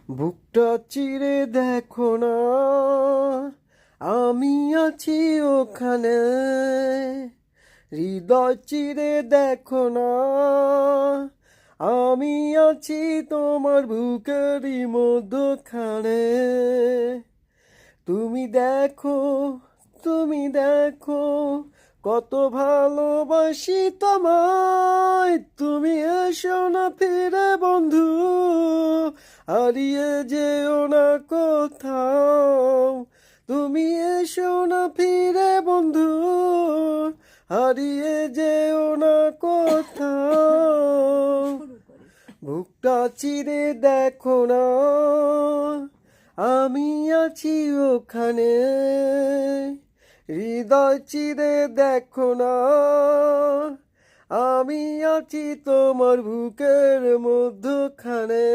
বুকটা চিরে দেখো না, আমি আছি ওখানে। হৃদয় চিরে দেখো না, আমি আছি তোমার বুকেরই মধ্যখানে। তুমি দেখো, তুমি দেখো, কত ভালোবাসি তোমায়। তুমি এসো না ফিরে বন্ধু, হারিয়ে যেও না কোথাও। তুমি এসো না ফিরে বন্ধু, হারিয়ে যেও না কোথাও। বুকটা চিরে দেখো না, আমি আছি ওখানে। হৃদয় চিরে দেখো না, আমি আছি তোমার বুকের মধ্যখানে।